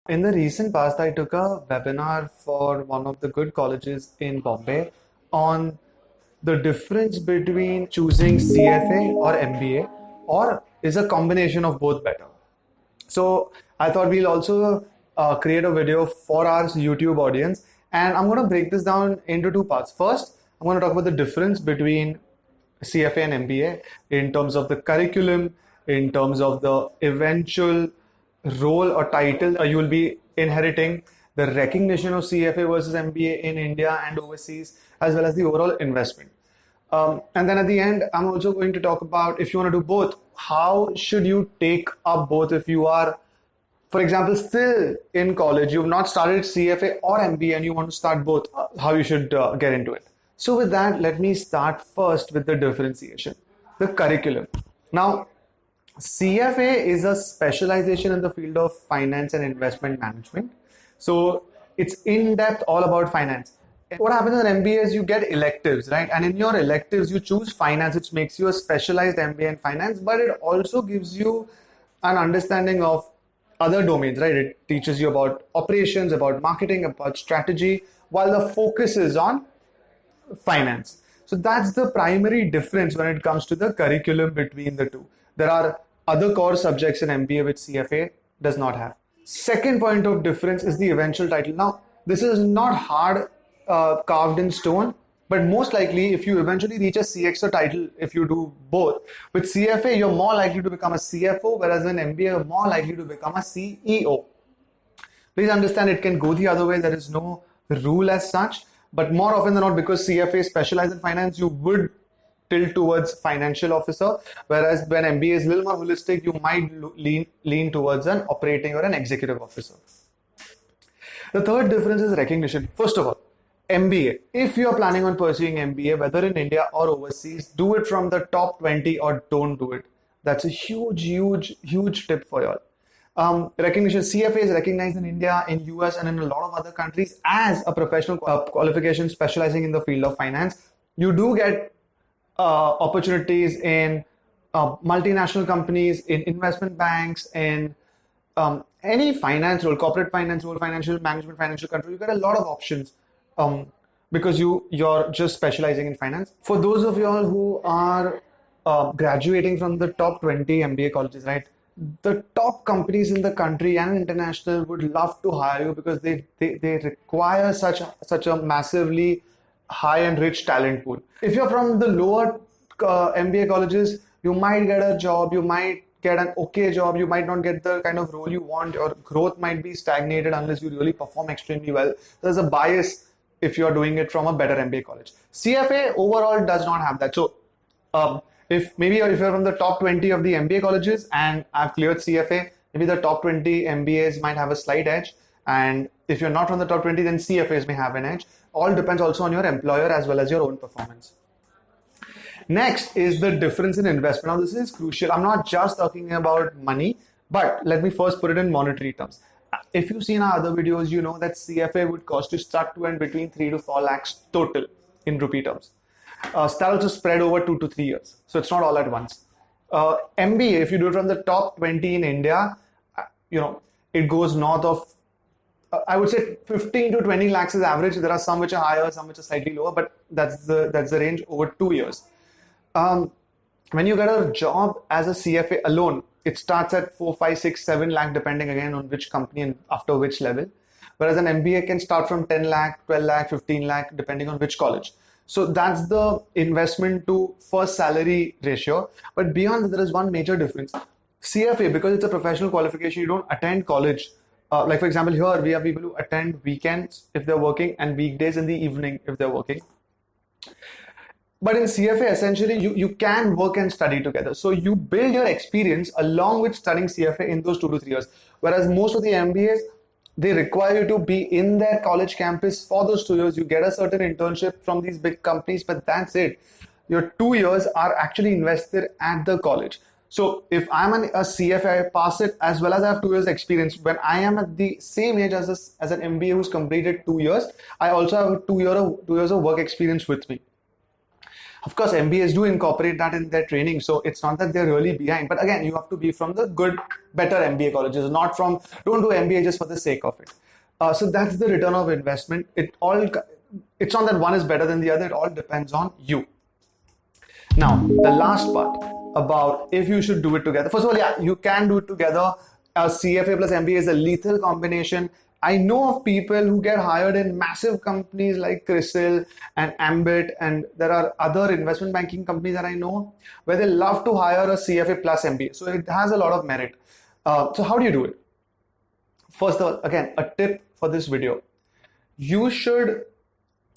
In the recent past, I took a webinar for one of the good colleges in Bombay on the difference between choosing CFA or MBA, or is a combination of both better? So I thought we'll also create a video for our YouTube audience, and I'm going to break this down into two parts. First, I'm going to talk about the difference between CFA and MBA in terms of the curriculum, in terms of the eventual role or title you will be inheriting, the recognition of CFA versus MBA in India and overseas, as well as the overall investment. And then at the end, I'm also going to talk about, if you want to do both, how should you take up both if you are, for example, still in college, you've not started CFA or MBA and you want to start both, how you should get into it. So with that, let me start first with the differentiation, the curriculum. Now, CFA is a specialization in the field of finance and investment management. So it's in depth all about finance. What happens in MBA is you get electives, right? And in your electives, you choose finance, which makes you a specialized MBA in finance, but it also gives you an understanding of other domains, right? It teaches you about operations, about marketing, about strategy, while the focus is on finance. So that's the primary difference when it comes to the curriculum between the two. There are other core subjects in MBA which CFA does not have. Second point of difference is the eventual title. Now, this is not hard carved in stone, but most likely if you eventually reach a CXO title, if you do both, with CFA, you're more likely to become a CFO, whereas in MBA, you're more likely to become a CEO. Please understand it can go the other way. There is no rule as such, but more often than not, because CFA specialized in finance, you would tilt towards financial officer, whereas when MBA is a little more holistic, you might lean towards an operating or an executive officer. The third difference is recognition. First of all, MBA. If you're planning on pursuing MBA, whether in India or overseas, do it from the top 20 or don't do it. That's a huge tip for you all. Recognition. CFA is recognized in India, in US, and in a lot of other countries as a professional qualification specializing in the field of finance. You do get opportunities in multinational companies, in investment banks, in any finance role, corporate finance role, financial management, financial control. You get a lot of options because you're just specializing in finance. For those of y'all who are graduating from the top 20 MBA colleges, right? The top companies in the country and international would love to hire you because they require such a massively high and rich talent pool. If you're from the lower MBA colleges, you might get a job, you might get an okay job, you might not get the kind of role you want, your growth might be stagnated unless you really perform extremely well. There's a bias if you're doing it from a better MBA college. CFA overall does not have that. So if you're from the top 20 of the MBA colleges and I've cleared CFA, maybe the top 20 MBAs might have a slight edge. And if you're not from the top 20, then CFAs may have an edge. All depends also on your employer as well as your own performance. Next is the difference in investment. Now, this is crucial. I'm not just talking about money, but let me first put it in monetary terms. If you've seen our other videos, you know that CFA would cost you start to end between 3 to 4 lakhs total in rupee terms. That also spread over 2 to 3 years. So it's not all at once. MBA, if you do it from the top 20 in India, it goes north of, I would say 15 to 20 lakhs is average. There are some which are higher, some which are slightly lower, but that's the range over 2 years. When you get a job as a CFA alone, it starts at 4, 5, 6, 7 lakh, depending again on which company and after which level. Whereas an MBA can start from 10 lakh, 12 lakh, 15 lakh, depending on which college. So that's the investment to first salary ratio. But beyond that, there is one major difference. CFA, because it's a professional qualification, you don't attend college. Like for example, here we have people who attend weekends if they're working and weekdays in the evening if they're working. But in CFA, essentially, you can work and study together. So you build your experience along with studying CFA in those 2 to 3 years. Whereas most of the MBAs, they require you to be in their college campus for those 2 years. You get a certain internship from these big companies, but that's it. Your 2 years are actually invested at the college. So if I'm a CFA, I pass it as well as I have 2 years experience. When I am at the same age as an MBA who's completed 2 years, I also have 2 years of work experience with me. Of course, MBAs do incorporate that in their training, so it's not that they're really behind. But again, you have to be from the good, better MBA colleges, not from, don't do MBA just for the sake of it. So that's the return of investment. It's not that one is better than the other. It all depends on you. Now, the last part about if you should do it together. First of all, yeah, you can do it together. CFA plus MBA is a lethal combination. I know of people who get hired in massive companies like CRISIL and Ambit, and there are other investment banking companies that I know where they love to hire a CFA plus MBA. So it has a lot of merit. So how do you do it? First of all, again, a tip for this video. You should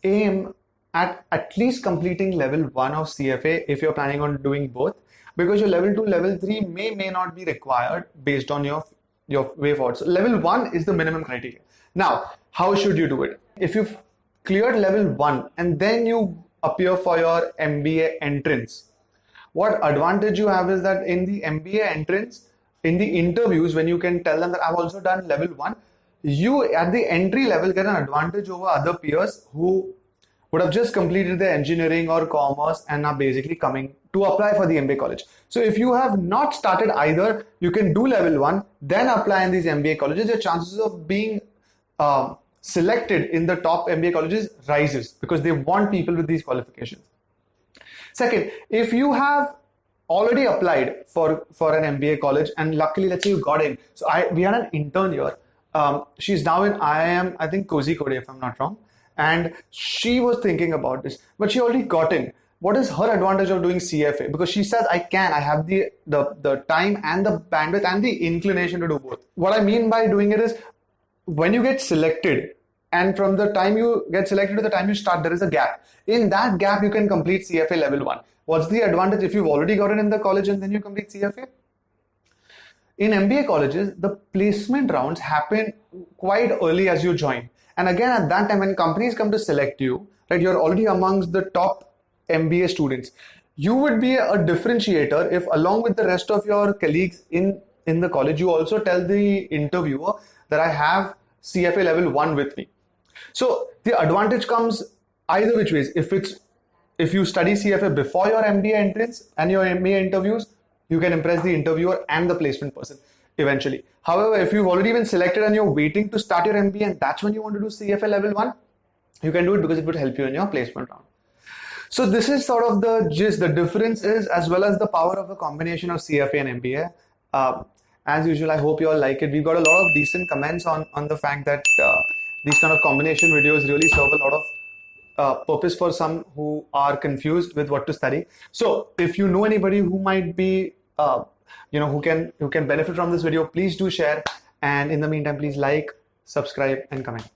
aim at least completing level 1 of CFA if you're planning on doing both, because your level 2, level 3 may not be required based on your way forward. So level 1 is the minimum criteria. Now, how should you do it? If you've cleared level 1 and then you appear for your MBA entrance, what advantage you have is that in the MBA entrance, in the interviews, when you can tell them that I've also done level 1, you at the entry level get an advantage over other peers who would have just completed their engineering or commerce and are basically coming to apply for the MBA college. So if you have not started either, you can do level 1, then apply in these MBA colleges. Your chances of being selected in the top MBA colleges rises because they want people with these qualifications. Second, if you have already applied for an MBA college and luckily, let's say you got in. So we had an intern here. She's now in IIM, I think Kozhikode, if I'm not wrong. And she was thinking about this, but she already got in. What is her advantage of doing CFA? Because she says, I have the time and the bandwidth and the inclination to do both. What I mean by doing it is when you get selected, and from the time you get selected to the time you start, there is a gap. In that gap, you can complete CFA level 1. What's the advantage if you've already gotten in the college and then you complete CFA? In MBA colleges, the placement rounds happen quite early as you join. And again, at that time, when companies come to select you, right, you're already amongst the top MBA students. You would be a differentiator if, along with the rest of your colleagues in the college, you also tell the interviewer that I have CFA level 1 with me. So the advantage comes either which ways. If you study CFA before your MBA entrance and your MBA interviews, you can impress the interviewer and the placement person eventually. However, if you've already been selected and you're waiting to start your MBA and that's when you want to do CFA level 1, you can do it because it would help you in your placement round. So this is sort of the gist. The difference is, as well as the power of a combination of CFA and MBA. As usual, I hope you all like it. We've got a lot of decent comments on the fact that these kind of combination videos really serve a lot of purpose for some who are confused with what to study. So if you know anybody who might be who can benefit from this video, please do share, and in the meantime, please like, subscribe and comment.